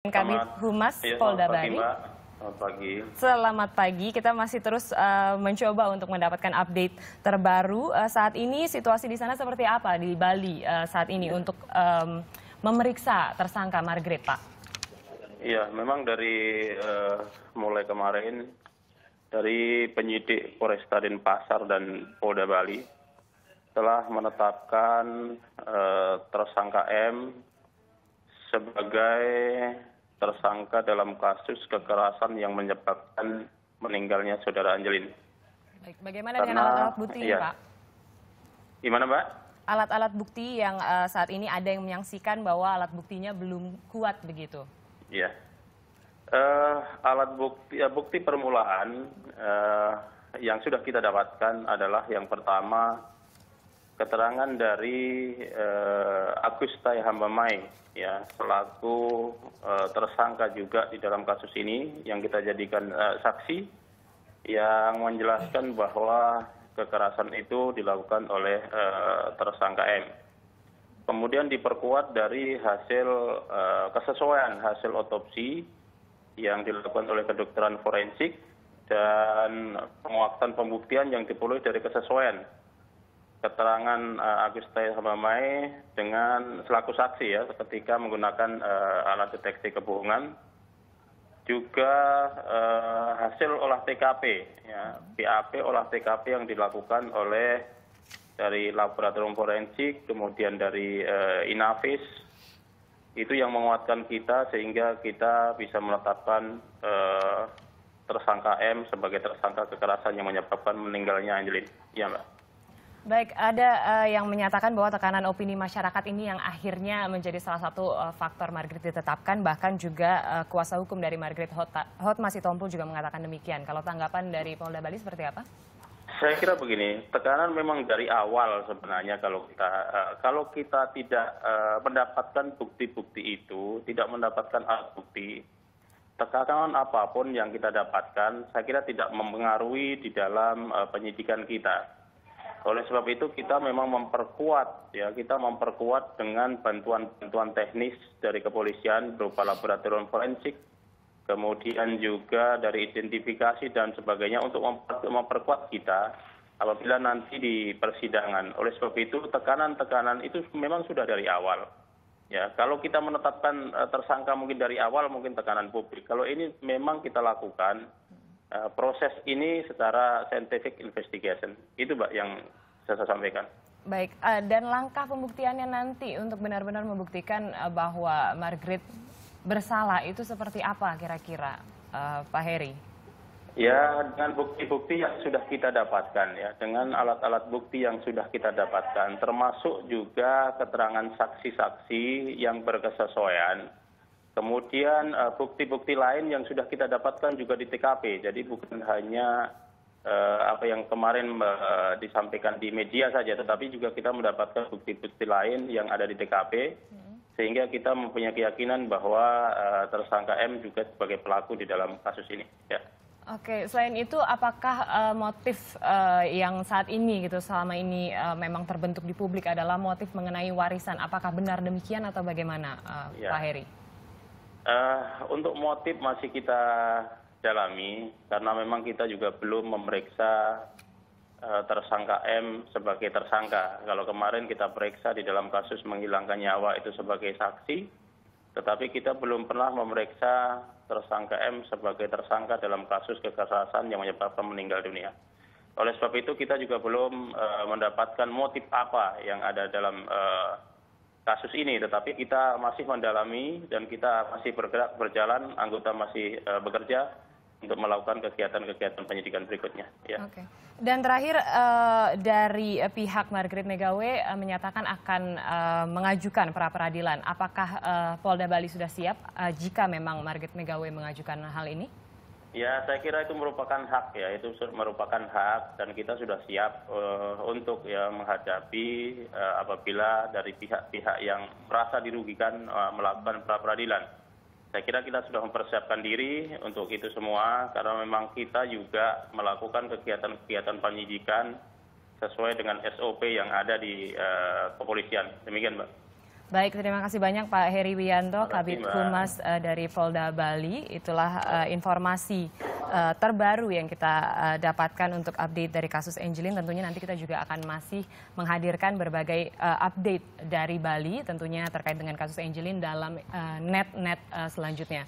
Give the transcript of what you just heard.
Kabid Humas Polda Bali. Selamat pagi. Selamat pagi. Kita masih terus mencoba untuk mendapatkan update terbaru. Saat ini situasi di sana seperti apa di Bali saat ini untuk memeriksa tersangka Margaret, Pak? Iya, memang dari mulai kemarin dari penyidik Polresta Denpasar dan Polda Bali telah menetapkan tersangka M sebagai tersangka dalam kasus kekerasan yang menyebabkan meninggalnya saudara Angelin. Baik, bagaimana dengan alat-alat bukti ini, Pak? Gimana, Mbak? Alat-alat bukti yang saat ini ada yang menyaksikan bahwa alat buktinya belum kuat begitu. Iya. Alat bukti permulaan yang sudah kita dapatkan adalah yang pertama keterangan dari Agustai Hambamai, ya, selaku tersangka juga di dalam kasus ini yang kita jadikan saksi yang menjelaskan bahwa kekerasan itu dilakukan oleh tersangka M. Kemudian diperkuat dari hasil kesesuaian hasil otopsi yang dilakukan oleh kedokteran forensik dan penguatan pembuktian yang diperoleh dari kesesuaian keterangan Agustai Hambamai dengan selaku saksi, ya, ketika menggunakan alat deteksi kebohongan, juga hasil olah TKP, ya, BAP olah TKP yang dilakukan oleh dari laboratorium forensik, kemudian dari Inavis, itu yang menguatkan kita sehingga kita bisa menetapkan tersangka M sebagai tersangka kekerasan yang menyebabkan meninggalnya Angelin. Ya, Mbak. Baik, ada yang menyatakan bahwa tekanan opini masyarakat ini yang akhirnya menjadi salah satu faktor Margaret ditetapkan, bahkan juga kuasa hukum dari Margaret Hotma Sitompul juga mengatakan demikian. Kalau tanggapan dari Polda Bali seperti apa? Saya kira begini, tekanan memang dari awal sebenarnya kalau kita tidak mendapatkan bukti-bukti itu, tidak mendapatkan alat bukti, tekanan apapun yang kita dapatkan, saya kira tidak mempengaruhi di dalam penyidikan kita. Oleh sebab itu kita memang memperkuat, ya, kita memperkuat dengan bantuan teknis dari kepolisian berupa laboratorium forensik, kemudian juga dari identifikasi dan sebagainya untuk memperkuat kita apabila nanti di persidangan. Oleh sebab itu tekanan-tekanan itu memang sudah dari awal. Ya, kalau kita menetapkan tersangka mungkin dari awal mungkin tekanan publik. Kalau ini memang kita lakukan proses ini secara scientific investigation. Itu, Mbak, yang saya sampaikan. Baik, dan langkah pembuktiannya nanti untuk benar-benar membuktikan bahwa Margaret bersalah itu seperti apa kira-kira, Pak Heri? Ya, dengan bukti-bukti yang sudah kita dapatkan, ya, dengan alat-alat bukti yang sudah kita dapatkan, termasuk juga keterangan saksi-saksi yang berkesesuaian. Kemudian bukti-bukti lain yang sudah kita dapatkan juga di TKP. Jadi bukan hanya apa yang kemarin disampaikan di media saja, tetapi juga kita mendapatkan bukti-bukti lain yang ada di TKP, sehingga kita mempunyai keyakinan bahwa tersangka M juga sebagai pelaku di dalam kasus ini. Ya. Oke, selain itu apakah motif yang saat ini gitu selama ini memang terbentuk di publik adalah motif mengenai warisan? Apakah benar demikian atau bagaimana, Ya. Pak Heri? Untuk motif masih kita dalami karena memang kita juga belum memeriksa tersangka M sebagai tersangka. Kalau kemarin kita periksa di dalam kasus menghilangkan nyawa itu sebagai saksi, tetapi kita belum pernah memeriksa tersangka M sebagai tersangka dalam kasus kekerasan yang menyebabkan meninggal dunia. Oleh sebab itu kita juga belum mendapatkan motif apa yang ada dalam kasus ini, tetapi kita masih mendalami dan kita masih berjalan, anggota masih bekerja untuk melakukan kegiatan-kegiatan penyidikan berikutnya. Ya. Oke. Dan terakhir dari pihak Margaret Megawe menyatakan akan mengajukan pra peradilan. Apakah Polda Bali sudah siap jika memang Margaret Megawe mengajukan hal ini? Ya, saya kira itu merupakan hak, ya, itu merupakan hak dan kita sudah siap untuk, ya, menghadapi apabila dari pihak-pihak yang merasa dirugikan melakukan pra peradilan. Saya kira kita sudah mempersiapkan diri untuk itu semua karena memang kita juga melakukan kegiatan-kegiatan penyidikan sesuai dengan SOP yang ada di kepolisian. Demikian, Mbak. Baik, terima kasih banyak Pak Heri Wianto, Terima kasih, Kabid Mbak. Humas dari Polda Bali. Itulah informasi terbaru yang kita dapatkan untuk update dari kasus Angelin. Tentunya nanti kita juga akan masih menghadirkan berbagai update dari Bali tentunya terkait dengan kasus Angelin dalam net-net selanjutnya.